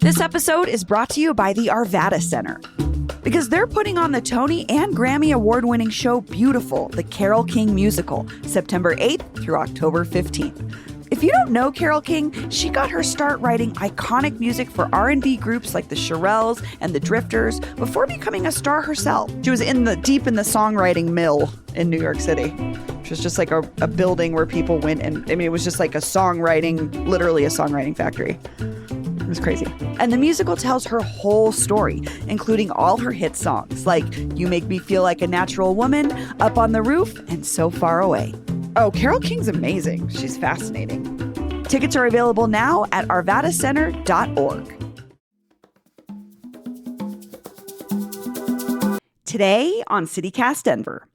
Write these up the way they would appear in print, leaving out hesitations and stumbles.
This episode is brought to you by the Arvada Center, because they're putting on the Tony and Grammy award-winning show Beautiful, the Carole King musical, September 8th through October 15th. If you don't know Carole King, she got her start writing iconic music for R&B groups like the Shirelles and the Drifters before becoming a star herself. She was deep in the songwriting mill in New York City, which was just like a building where people went and, it was just like literally a songwriting factory. It was crazy. And the musical tells her whole story, including all her hit songs like You Make Me Feel Like a Natural Woman, Up on the Roof, and So Far Away. Oh, Carole King's amazing. She's fascinating. Tickets are available now at arvadacenter.org. Today on CityCast Denver.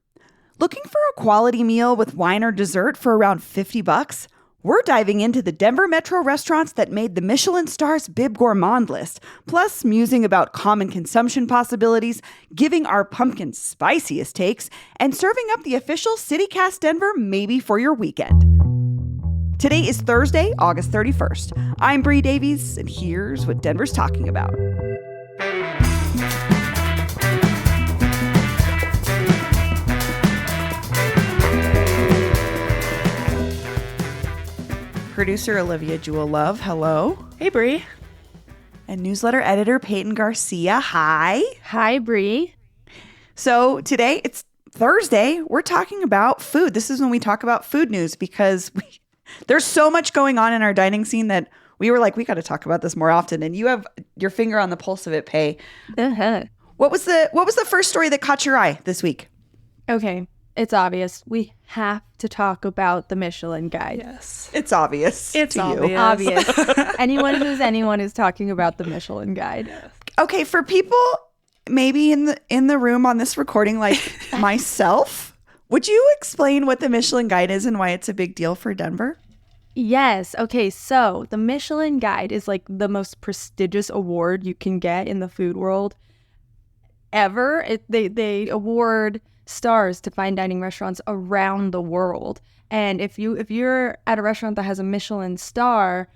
Looking for a quality meal with wine or dessert for around $50? We're diving into the Denver Metro restaurants that made the Michelin Star's Bib Gourmand list, plus musing about common consumption possibilities, giving our pumpkin spiciest takes, and serving up the official CityCast Denver maybe for your weekend. Today is Thursday, August 31st. I'm Bree Davies, and here's what Denver's talking about. Producer Olivia Jewel Love, hello. Hey, Bree. And newsletter editor Peyton Garcia, hi. Hi, Bree. So today, it's Thursday. We're talking about food. This is when we talk about food news because there's so much going on in our dining scene that we were like, we got to talk about this more often. And you have your finger on the pulse of it, Pay. Uh-huh. What was the first story that caught your eye this week? Okay, it's obvious. We have to talk about the Michelin Guide. Yes. It's obvious. It's to obvious. You. Obvious. Anyone is talking about the Michelin Guide. Okay, for people maybe in the room on this recording like myself, would you explain what the Michelin Guide is and why it's a big deal for Denver? Yes. Okay, so the Michelin Guide is like the most prestigious award you can get in the food world ever. They award stars to fine dining restaurants around the world. And if you're at a restaurant that has a Michelin star,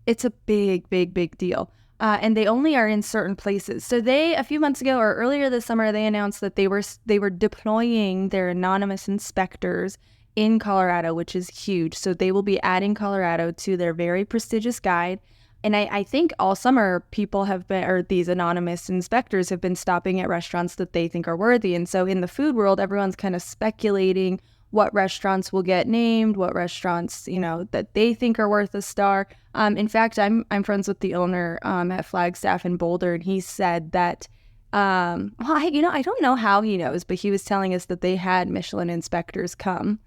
it's a big deal. And they only are in certain places. So a few months ago or earlier this summer, they announced that they were deploying their anonymous inspectors in Colorado, which is huge. So they will be adding Colorado to their very prestigious guide. And I think all summer these anonymous inspectors have been stopping at restaurants that they think are worthy. And so in the food world, everyone's kind of speculating what restaurants will get named, what restaurants, that they think are worth a star. In fact, I'm friends with the owner at Flagstaff in Boulder, and he said that, I don't know how he knows, but he was telling us that they had Michelin inspectors come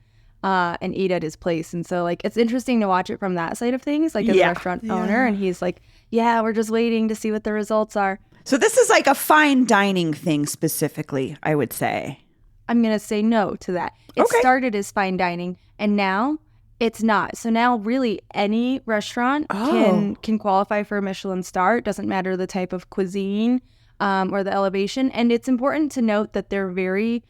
and eat at his place. And so it's interesting to watch it from that side of things, as a restaurant owner. And he's like, yeah, we're just waiting to see what the results are. So this is like a fine dining thing specifically, I would say. I'm going to say no to that. It started as fine dining and now it's not. So now really any restaurant can qualify for a Michelin star. It doesn't matter the type of cuisine or the elevation. And it's important to note that they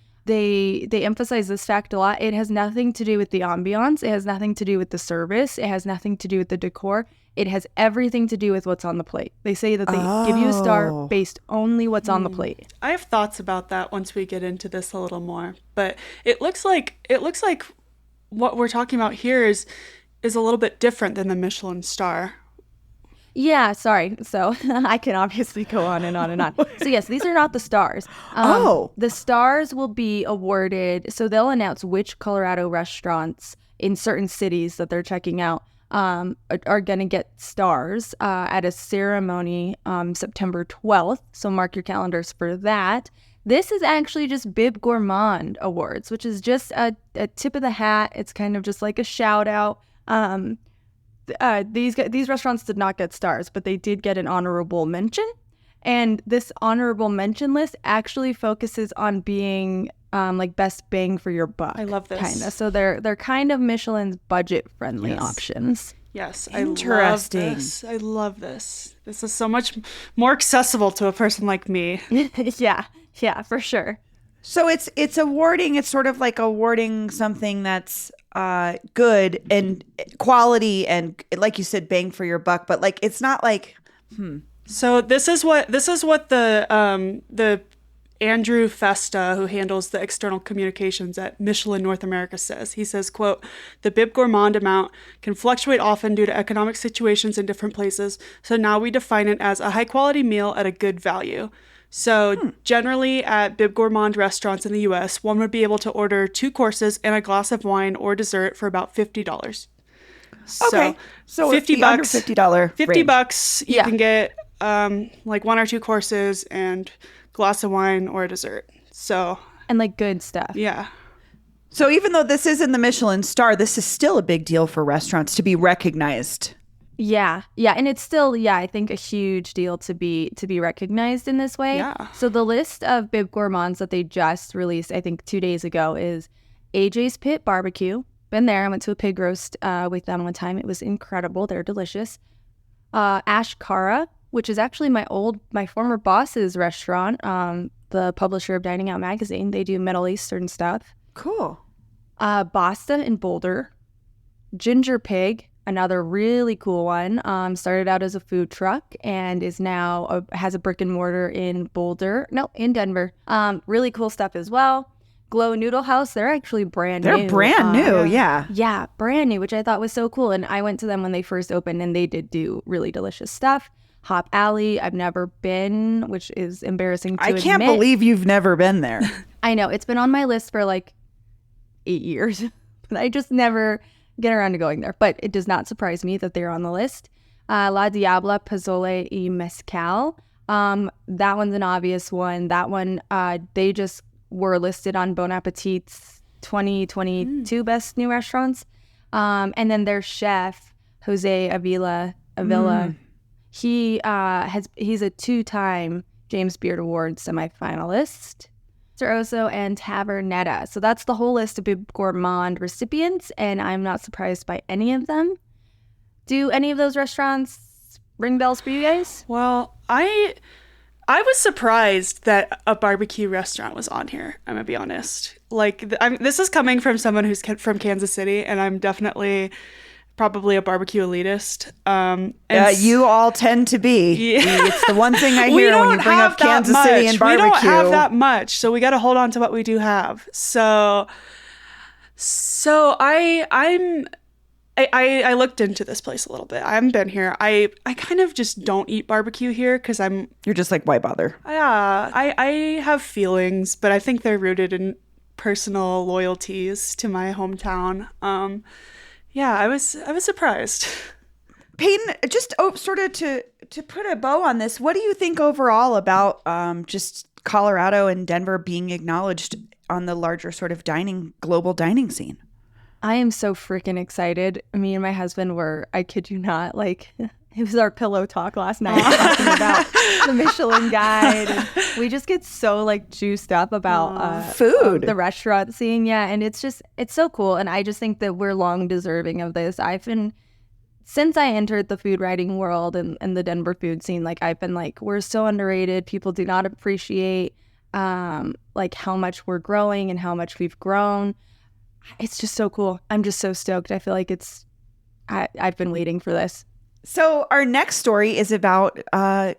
emphasize this fact a lot. It has nothing to do with the ambiance. It has nothing to do with the service. It has nothing to do with the decor. It has everything to do with what's on the plate. They say that they give you a star based only what's on the plate. I have thoughts about that once we get into this a little more. But it looks like what we're talking about here is a little bit different than the Michelin star. Yeah, sorry. So I can obviously go on and on and on. So yes, these are not the stars. The stars will be awarded. So they'll announce which Colorado restaurants in certain cities that they're checking out are going to get stars at a ceremony September 12th. So mark your calendars for that. This is actually just Bib Gourmand Awards, which is just a tip of the hat. It's kind of just like a shout out. These restaurants did not get stars, but they did get an honorable mention. And this honorable mention list actually focuses on being best bang for your buck. I love this. Kinda. So they're kind of Michelin's budget-friendly options. Yes, interesting. I love this. This is so much more accessible to a person like me. Yeah, for sure. So it's awarding. It's sort of like awarding something that's good and quality and, like you said, bang for your buck. But it's not like So this is what the Andrew Festa, who handles the external communications at Michelin North America, says. He says, quote, "The Bib Gourmand amount can fluctuate often due to economic situations in different places. So now we define it as a high quality meal at a good value." So generally at Bib Gourmand restaurants in the US, one would be able to order 2 courses and a glass of wine or dessert for about $50. Okay. So $50 it's the under $50 range. $50 you can get like 1 or 2 courses and glass of wine or a dessert. So, And like good stuff. yeah. So even though this isn't the Michelin star, this is still a big deal for restaurants to be recognized. Yeah. And it's still, I think a huge deal to be recognized in this way. Yeah. So the list of Bib Gourmands that they just released, I think 2 days ago, is AJ's Pit Barbecue. Been there. I went to a pig roast with them one time. It was incredible. They're delicious. Ashkara, which is actually my former boss's restaurant, the publisher of Dining Out magazine. They do Middle Eastern stuff. Cool. Basta in Boulder. Ginger Pig, another really cool one. Started out as a food truck and is now has a brick and mortar in Denver. Really cool stuff as well. Glow Noodle House, they're actually brand new. They're brand new, yeah. Yeah, brand new, which I thought was so cool. And I went to them when they first opened, and they did do really delicious stuff. Hop Alley, I've never been, which is embarrassing to admit. I can't believe you've never been there. I know. It's been on my list for like 8 years, but I just never get around to going there. But it does not surprise me that they're on the list. La Diabla, Pozole y Mezcal. That one's an obvious one. That one, they just were listed on Bon Appetit's 2022 best new restaurants. And then their chef, Jose Avila, he's a 2-time James Beard Award semifinalist. Oso and Tavernetta. So that's the whole list of Bib Gourmand recipients, and I'm not surprised by any of them. Do any of those restaurants ring bells for you guys? Well, I was surprised that a barbecue restaurant was on here. I'm gonna be honest. Like, this is coming from someone who's from Kansas City, and I'm definitely probably a barbecue elitist. You all tend to be. Yeah. It's the one thing I hear when you bring up Kansas City and barbecue. We don't have that much, so we got to hold on to what we do have. So I looked into this place a little bit. I haven't been here. I kind of just don't eat barbecue here because You're just like, why bother? Yeah, I have feelings, but I think they're rooted in personal loyalties to my hometown. Yeah, I was surprised. Peyton, just sort of to put a bow on this, what do you think overall about just Colorado and Denver being acknowledged on the larger sort of global dining scene? I am so freaking excited. Me and my husband were, I kid you not, like, it was our pillow talk last night talking about the Michelin Guide. And we just get so like juiced up about food, the restaurant scene. Yeah. And it's so cool. And I just think that we're long deserving of this. Since I entered the food writing world and the Denver food scene, like I've been like, we're so underrated. People do not appreciate like how much we're growing and how much we've grown. It's just so cool. I'm just so stoked. I feel like I've been waiting for this. So our next story is about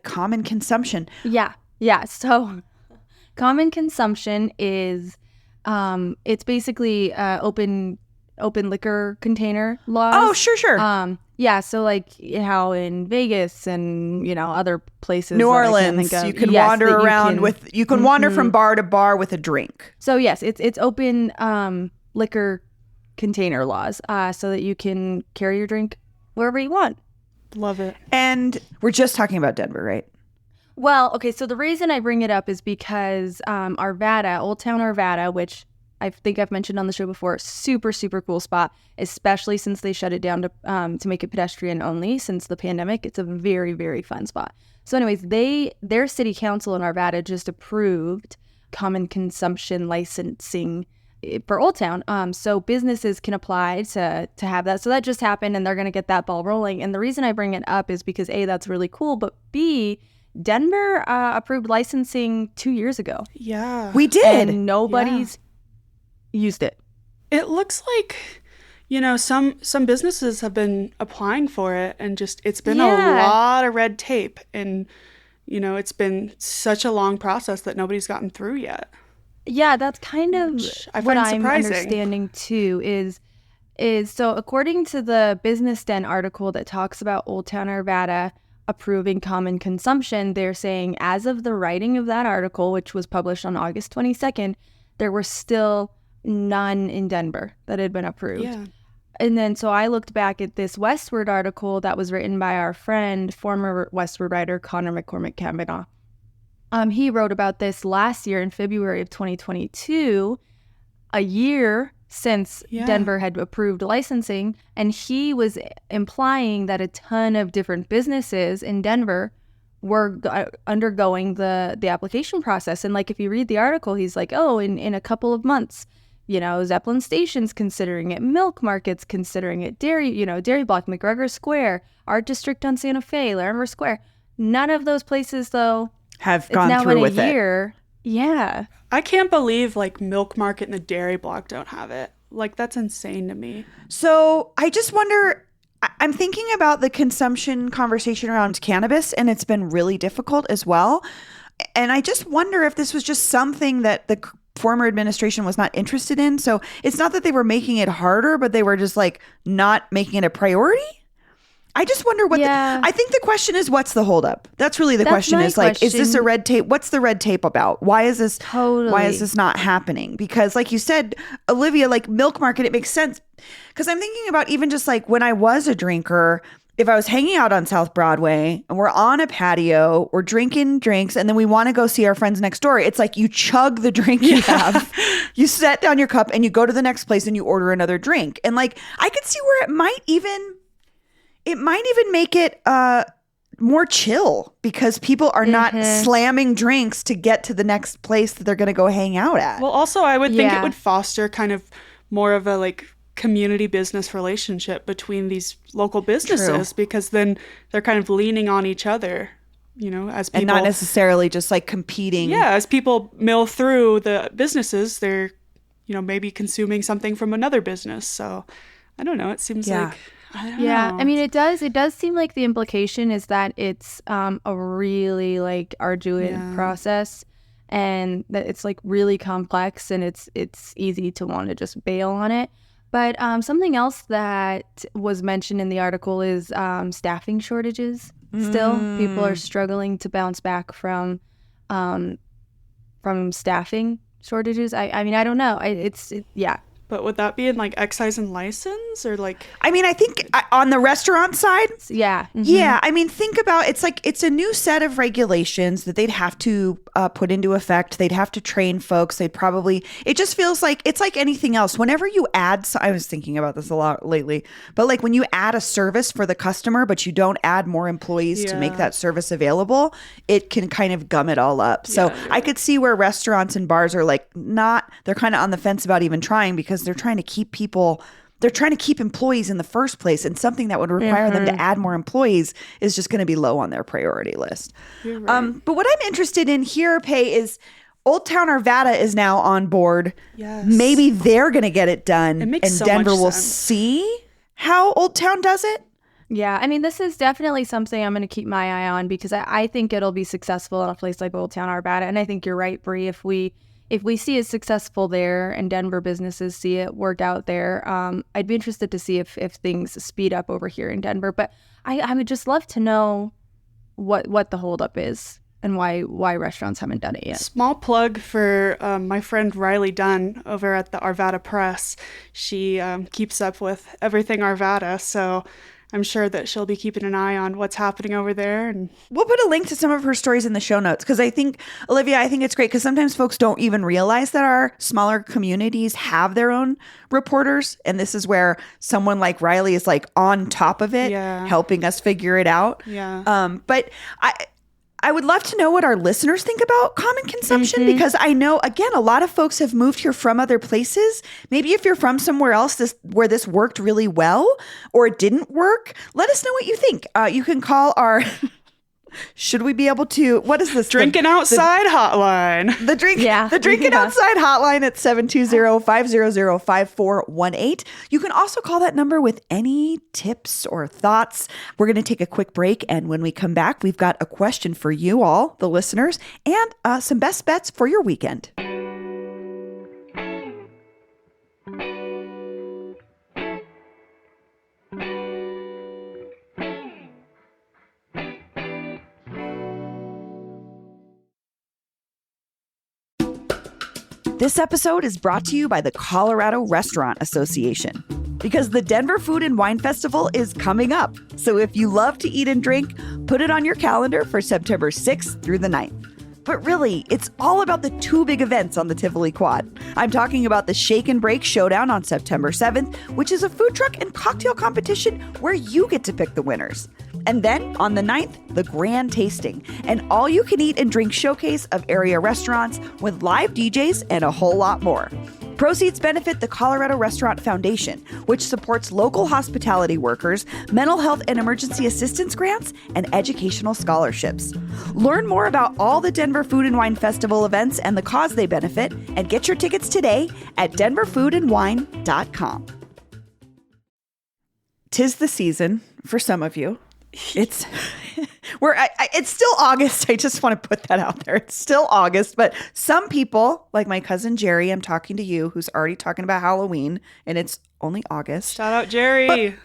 common consumption. Yeah. So common consumption is it's basically open liquor container laws. Oh, sure. Yeah. So like how in Vegas and other places, New Orleans, you can wander around you can wander from bar to bar with a drink. So yes, it's open liquor container laws, so that you can carry your drink wherever you want. Love it. And we're just talking about Denver, right? Well, okay, so the reason I bring it up is because Arvada, Old Town Arvada, which I think I've mentioned on the show before, super, super cool spot, especially since they shut it down to make it pedestrian only since the pandemic. It's a very, very fun spot. So anyways, their city council in Arvada just approved common consumption licensing for Old Town. So businesses can apply to have that. So that just happened, and they're going to get that ball rolling. And the reason I bring it up is because A, that's really cool, but B, Denver approved licensing 2 years ago. Yeah. We did. And nobody's used it. It looks like some businesses have been applying for it, and just it's been a Yeah. lot of red tape, and it's been such a long process that nobody's gotten through yet. Yeah, that's kind of I what find I'm surprising. understanding too is so according to the Business Den article that talks about Old Town Arvada approving common consumption, they're saying as of the writing of that article, which was published on August 22nd, there were still none in Denver that had been approved. Yeah. And then so I looked back at this Westward article that was written by our friend, former Westward writer Connor McCormick Kavanaugh. He wrote about this last year in February of 2022, a year since Denver had approved licensing, and he was implying that a ton of different businesses in Denver were undergoing the application process. And like if you read the article, he's like, oh, in a couple of months, Zeppelin Station's considering it, Milk Market's considering it, Dairy Block, McGregor Square, Art District on Santa Fe, Larimer Square. None of those places, though, have gone through with it. Year. Yeah. I can't believe like Milk Market and the Dairy Block don't have it. Like, that's insane to me. So I just wonder, I'm thinking about the consumption conversation around cannabis, and it's been really difficult as well. And I just wonder if this was just something that the former administration was not interested in. So it's not that they were making it harder, but they were just like not making it a priority. I just wonder what I think the question is, what's the holdup? That's really the question is like, is this a red tape? What's the red tape about? Why is this not happening? Because like you said, Olivia, like Milk Market, it makes sense. Because I'm thinking about even just like when I was a drinker, if I was hanging out on South Broadway and we're on a patio, we're drinking drinks, and then we want to go see our friends next door, it's like you chug the drink you have, you set down your cup, and you go to the next place and you order another drink. And like, I could see where it might even make it more chill because people are not slamming drinks to get to the next place that they're going to go hang out at. Well, also, I would think it would foster kind of more of a like community business relationship between these local businesses because then they're kind of leaning on each other, as people. And not necessarily just like competing. Yeah, as people mill through the businesses, they're, maybe consuming something from another business. So I don't know. It seems like... I don't know. I mean, it does seem like the implication is that it's a really like arduous process, and that it's like really complex, and it's easy to want to just bail on it. But something else that was mentioned in the article is staffing shortages. Still, people are struggling to bounce back from staffing shortages. I mean, I don't know. But would that be in like excise and license or like? I mean, I think on the restaurant side. Yeah. Mm-hmm. Yeah. I mean, think about it's a new set of regulations that they'd have to put into effect. They'd have to train folks. It just feels like it's like anything else. Whenever you add, I was thinking about this a lot lately, but like when you add a service for the customer, but you don't add more employees to make that service available, it can kind of gum it all up. So I could see where restaurants and bars are like they're kind of on the fence about even trying because they're trying to keep employees in the first place, and something that would require them to add more employees is just going to be low on their priority list. You're right. But what I'm interested in here, Pay, is Old Town Arvada is now on board. Yes. Maybe they're going to get it done, and so Denver much will sense. see how Old Town does it. Yeah, I mean, this is definitely something I'm going to keep my eye on because I think it'll be successful in a place like Old Town Arvada, and I think you're right, Bree. If we see it successful there and Denver businesses see it work out there, I'd be interested to see if things speed up over here in Denver. But I would just love to know what the holdup is and why restaurants haven't done it yet. Small plug for my friend Riley Dunn over at the Arvada Press. She keeps up with everything Arvada, so I'm sure that she'll be keeping an eye on what's happening over there. And we'll put a link to some of her stories in the show notes because I think, Olivia, it's great because sometimes folks don't even realize that our smaller communities have their own reporters. And this is where someone like Riley is like on top of it, helping us figure it out. Yeah. But I would love to know what our listeners think about common consumption because I know, again, a lot of folks have moved here from other places. Maybe if you're from somewhere else where this worked really well or it didn't work, let us know what you think. You can call our Should we be able to, what is this? Drinking outside hotline. The Drinking Outside hotline at 720-500-5418. You can also call that number with any tips or thoughts. We're going to take a quick break, and when we come back, we've got a question for you all, the listeners, and some best bets for your weekend. This episode is brought to you by the Colorado Restaurant Association, because the Denver Food and Wine Festival is coming up. So if you love to eat and drink, put it on your calendar for September 6th through the 9th. But really, it's all about the two big events on the Tivoli Quad. I'm talking about the Shake and Break Showdown on September 7th, which is a food truck and cocktail competition where you get to pick the winners. And then on the 9th, the Grand Tasting, an all-you-can-eat and drink showcase of area restaurants with live DJs and a whole lot more. Proceeds benefit the Colorado Restaurant Foundation, which supports local hospitality workers, mental health and emergency assistance grants, and educational scholarships. Learn more about all the Denver Food and Wine Festival events and the cause they benefit, and get your tickets today at denverfoodandwine.com. 'Tis the season for some of you. It's it's still August. I just want to put that out there. It's still August, but some people, like my cousin Jerry, I'm talking to you, who's already talking about Halloween, and it's only August. Shout out Jerry.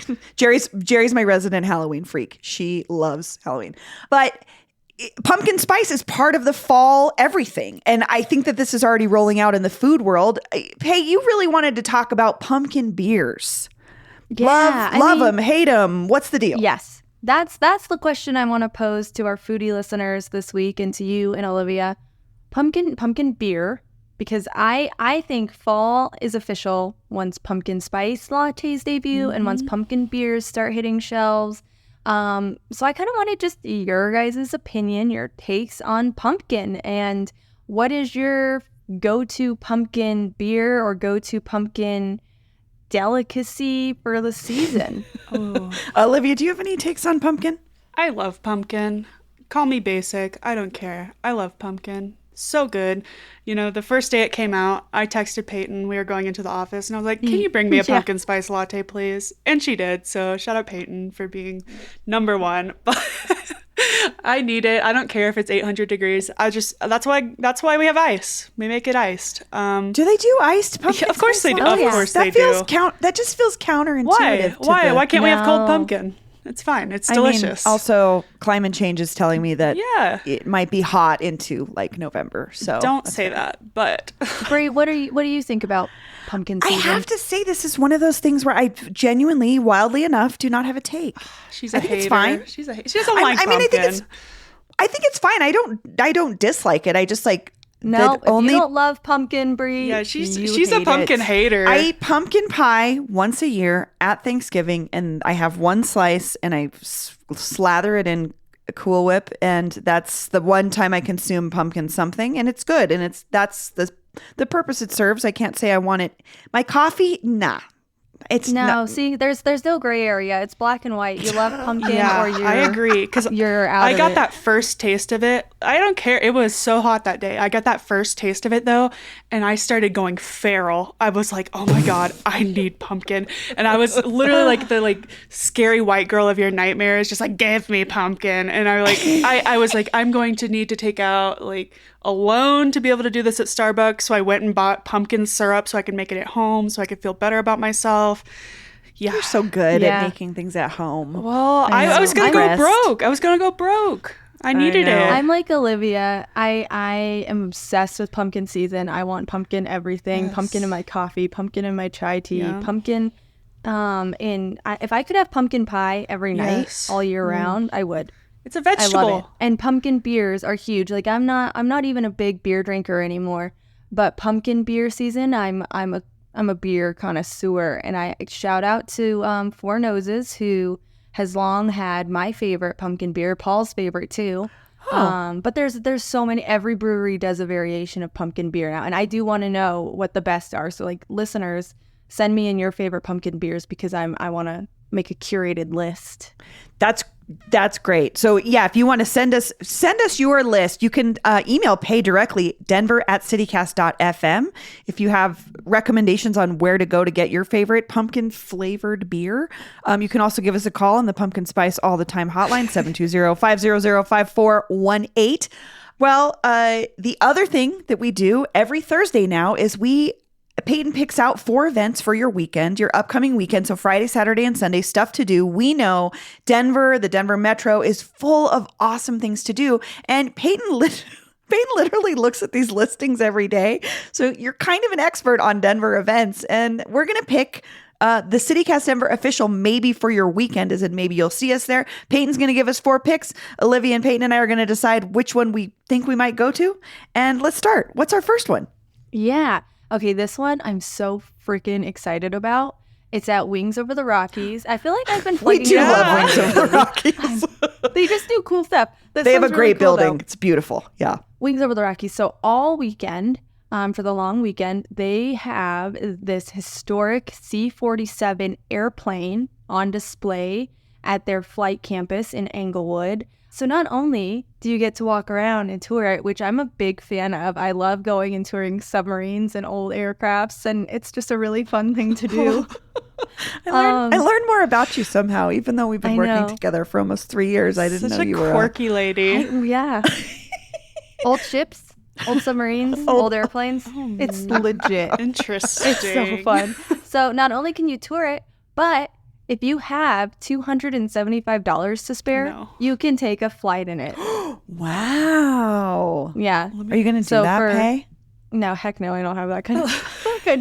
But Jerry's my resident Halloween freak. She loves Halloween. But pumpkin spice is part of the fall everything. And I think that this is already rolling out in the food world. Hey, you really wanted to talk about pumpkin beers. Yeah, love them, hate them. What's the deal? Yes, that's the question I want to pose to our foodie listeners this week, and to you and Olivia. Pumpkin beer, because I think fall is official once pumpkin spice lattes debut and once pumpkin beers start hitting shelves. So I kind of wanted just your guys' opinion, your takes on pumpkin, and what is your go-to pumpkin beer or go-to pumpkin delicacy for the season? Olivia, do you have any takes on pumpkin? I love pumpkin. Call me basic. I don't care. I love pumpkin. So good. You know, the first day it came out, I texted Peyton. We were going into the office, and I was like, can you bring me a pumpkin spice latte, please? And she did. So shout out Peyton for being number one. But I need it. I don't care if it's 800 degrees. That's why we have ice. We make it iced. Do they do iced pumpkin? Of course they do. Oh, of yeah. course that they feels do. That just feels counterintuitive. Why can't we have cold No. pumpkin? It's fine. It's delicious. Also, climate change is telling me that Yeah. it might be hot into like November. So Don't say that, but Brie, what do you think about pumpkin I season? have to say this is one of those things where I genuinely, wildly enough, do not have a take. she's I a think hater. it's fine. She doesn't like pumpkin. I think it's fine. I don't dislike it. I just like No, that if you don't love pumpkin, Brie, Yeah, she's you a hate pumpkin it. hater. I eat pumpkin pie once a year at Thanksgiving, and I have one slice, and I slather it in Cool Whip, and that's the one time I consume pumpkin something, and it's good, and that's the purpose it serves. I can't say I want it. My coffee, nah. It's No, not. see, there's no gray area. It's black and white. You love pumpkin, Yeah, or you're I agree, because you're out I of got it. that first taste of it. I don't care. It was so hot that day. I got that first taste of it though, and I started going feral. I was like, "Oh my god, I need pumpkin!" And I was literally like the scary white girl of your nightmares, just like, "Give me pumpkin!" And I was like, "I'm going to need to take out a loan to be able to do this at Starbucks." So I went and bought pumpkin syrup so I could make it at home, so I could feel better about myself. Yeah. You're so good Yeah. at making things at home. Well, I I was know. gonna go Rest. broke. I was gonna go broke. I needed know. it. I'm like Olivia. I am obsessed with pumpkin season. I want pumpkin everything. Yes. Pumpkin in my coffee. Pumpkin in my chai tea. Yeah. Pumpkin. If I could have pumpkin pie every night Yes. all year round, I would. It's a I vegetable. love it. And pumpkin beers are huge. Like I'm not even a big beer drinker anymore, but pumpkin beer season, I'm a beer connoisseur, and I shout out to Four Noses, who has long had my favorite pumpkin beer, Paul's favorite too. But there's so many. Every brewery does a variation of pumpkin beer now, and I do want to know what the best are. So like listeners, send me in your favorite pumpkin beers, because I want to make a curated list. That's great. So yeah, if you want to send us your list, you can email Pay directly, denver@citycast.fm. If you have recommendations on where to go to get your favorite pumpkin flavored beer, you can also give us a call on the Pumpkin Spice All the Time hotline, 720-500-5418. Well, the other thing that we do every Thursday now is Peyton picks out 4 events for your weekend, your upcoming weekend. So Friday, Saturday, and Sunday, stuff to do. We know the Denver Metro is full of awesome things to do. And Peyton literally looks at these listings every day. So you're kind of an expert on Denver events. And we're going to pick the CityCast Denver official maybe for your weekend, as in maybe you'll see us there. Peyton's going to give us 4 picks. Olivia and Peyton and I are going to decide which one we think we might go to. And let's start. What's our first one? Yeah. Okay, this one I'm so freaking excited about. It's at Wings Over the Rockies. I feel like I've been We plugging do it love out. Wings Over the Rockies. They just do cool stuff. They have a great building. It's beautiful. Yeah. Wings Over the Rockies. So all weekend, for the long weekend, they have this historic C-47 airplane on display at their flight campus in Englewood. So not only do you get to walk around and tour it, which I'm a big fan of. I love going and touring submarines and old aircrafts, and it's just a really fun thing to do. I learned more about you somehow, even though we've been working together for almost 3 years. I didn't know you were such a quirky lady. Yeah. Old ships, old submarines, old airplanes. It's legit. Interesting. It's so fun. So not only can you tour it, but if you have $275 to spare, you can take a flight in it. Wow. Yeah. Are you going to do that, Pay? No, heck no. I don't have that kind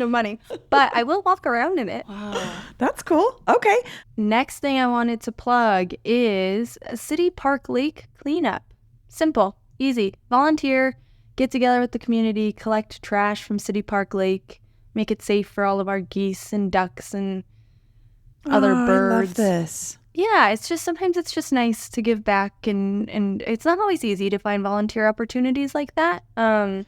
of money. But I will walk around in it. Wow. That's cool. Okay. Next thing I wanted to plug is a City Park Lake cleanup. Simple, easy. Volunteer, get together with the community, collect trash from City Park Lake, make it safe for all of our geese and ducks and other birds. I love this. Yeah, it's just sometimes it's just nice to give back, and it's not always easy to find volunteer opportunities like that. Also,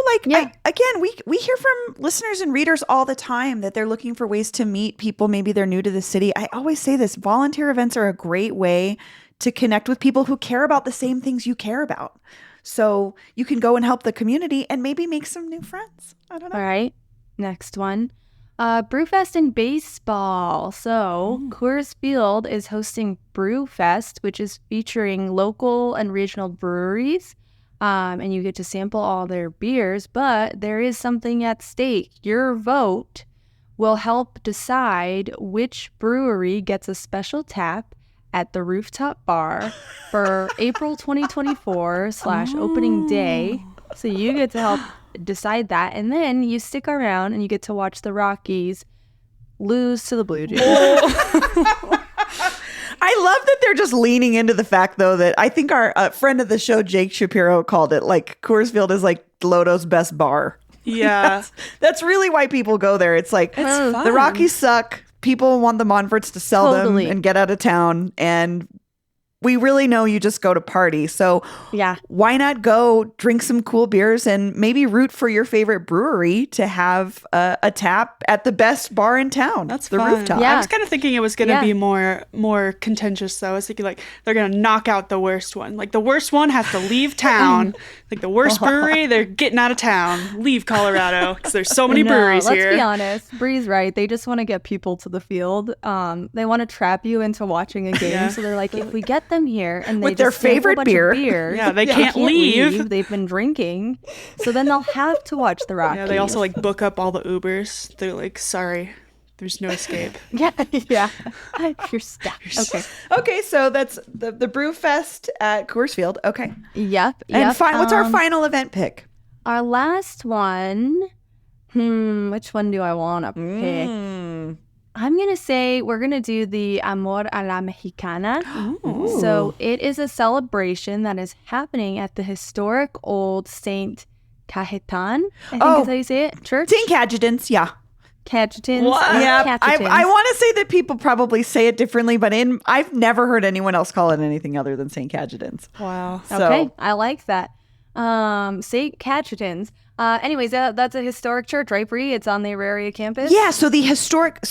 we hear from listeners and readers all the time that they're looking for ways to meet people. Maybe they're new to the city. I always say this: volunteer events are a great way to connect with people who care about the same things you care about. So you can go and help the community and maybe make some new friends. I don't know. All right, next one. Brewfest in baseball. So Coors Field is hosting Brewfest, which is featuring local and regional breweries. And you get to sample all their beers, but there is something at stake. Your vote will help decide which brewery gets a special tap at the rooftop bar for April 2024/opening day. So you get to help decide that, and then you stick around and you get to watch the Rockies lose to the Blue Jays. I love that they're just leaning into the fact, though, that I think our friend of the show, Jake Shapiro, called it like Coors Field is like Lodo's best bar. Yeah. That's really why people go there. It's like the Rockies suck. People want the Monforts to sell them and get out of town. And we really know you just go to party. So why not go drink some cool beers and maybe root for your favorite brewery to have a tap at the best bar in town. That's the fun. rooftop. I was kind of thinking it was going to be more contentious, though. I was thinking like they're going to knock out the worst one. Like the worst one has to leave town. Like the worst brewery, they're getting out of town. Leave Colorado because there's so many breweries here. Let's be honest. Bree's right. They just want to get people to the field. They want to trap you into watching a game. So they're like, if we get them here and they with their favorite beer, they can't leave. They've been drinking, so then they'll have to watch the Rockies. Yeah, they also like book up all the Ubers. They're like, sorry, there's no escape. yeah. You're stuck. Okay, so that's the Brewfest at Coors Field. Okay. Yep. And what's our final event pick? Our last one. Which one do I want to pick? I'm going to say we're going to do the Amor a la Mexicana. Ooh. So it is a celebration that is happening at the historic old St. Cajetan. I think is how you say it. Church? St. Cajetan's, yeah. Cajetan's. Yeah, I want to say that people probably say it differently, but I've never heard anyone else call it anything other than St. Cajetan's. Wow. So, okay, I like that. St. Cajetan's. Anyways, that's a historic church, right, Bree? It's on the Auraria campus. Yeah, so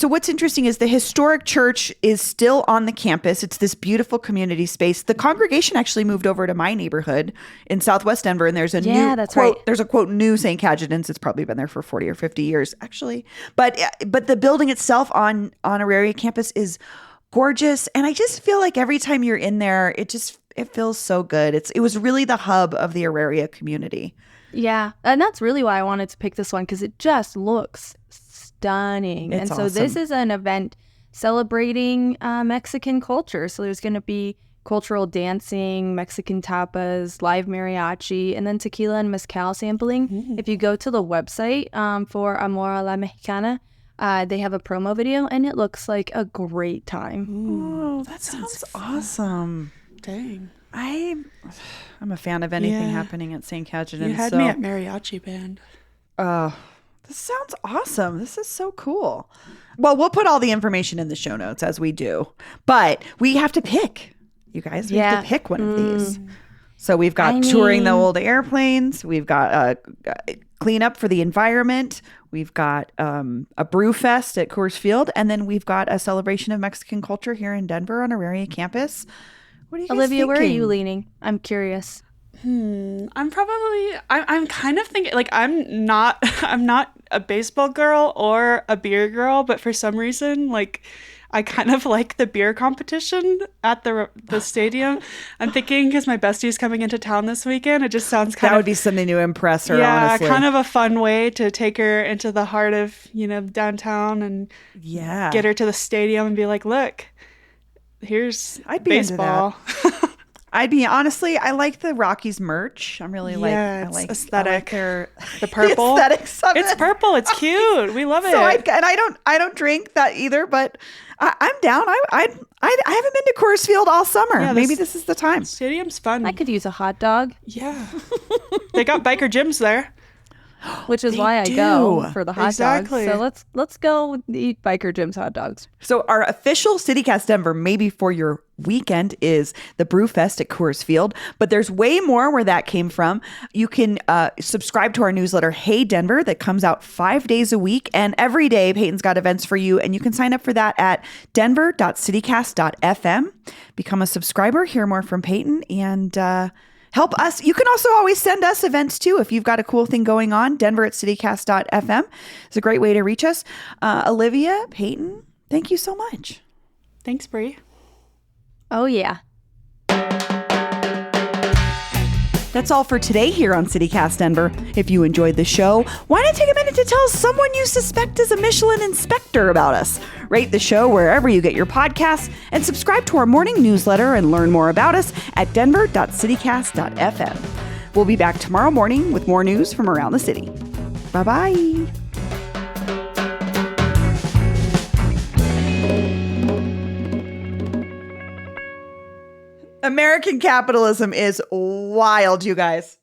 what's interesting is the historic church is still on the campus. It's this beautiful community space. The congregation actually moved over to my neighborhood in Southwest Denver, and there's a new that's quote. right. There's a quote, new St. Cajetan's. It's probably been there for 40 or 50 years, actually. But the building itself on Auraria campus is gorgeous, and I just feel like every time you're in there, it feels so good. It was really the hub of the Auraria community. Yeah, and that's really why I wanted to pick this one, because it just looks stunning. It's and so this awesome. is an event celebrating Mexican culture. So there's going to be cultural dancing, Mexican tapas, live mariachi, and then tequila and mezcal sampling. If you go to the website for Amor a la Mexicana, they have a promo video, and it looks like a great time. Oh, that sounds awesome. Dang. I'm a fan of anything happening at St. Cajetan's. You had me at mariachi band. This sounds awesome. This is so cool. Well, we'll put all the information in the show notes as we do, but we have to pick. You guys, we have to pick one of these. So we've got touring the old airplanes. We've got clean up for the environment. We've got a brew fest at Coors Field, and then we've got a celebration of Mexican culture here in Denver on Auraria campus. What are you guys Olivia, thinking? where are you leaning? I'm curious. I'm kind of thinking, like, I'm not a baseball girl or a beer girl, but for some reason, like, I kind of like the beer competition at the stadium. I'm thinking, because my bestie's coming into town this weekend, it just sounds That would be something to impress her, honestly. kind of a fun way to take her into the heart of, downtown and get her to the stadium and be like, look, here's I'd be baseball. into that. Honestly, I like the Rockies merch. I'm really I like aesthetic. their The purple. the aesthetics of It's it. purple. It's cute. We love it. So I don't drink that either, but I'm down. I haven't been to Coors Field all summer. Yeah, Maybe this is the time. Stadium's fun. I could use a hot dog, Yeah. They got biker gyms there. which is They why I do. go for the hot Exactly. dogs. So let's go eat Biker Jim's hot dogs. So our official CityCast Denver, maybe for your weekend, is the Brew Fest at Coors Field. But there's way more where that came from. You can subscribe to our newsletter, Hey Denver, that comes out 5 days a week. And every day, Peyton's got events for you. And you can sign up for that at denver.citycast.fm. Become a subscriber, hear more from Peyton, and help us. You can also always send us events too. If you've got a cool thing going on, denver@citycast.fm is a great way to reach us. Olivia, Peyton, thank you so much. Thanks, Brie. Oh, yeah. That's all for today here on CityCast Denver. If you enjoyed the show, why not take a minute to tell someone you suspect is a Michelin inspector about us? Rate the show wherever you get your podcasts and subscribe to our morning newsletter and learn more about us at denver.citycast.fm. We'll be back tomorrow morning with more news from around the city. Bye-bye. American capitalism is wild, you guys.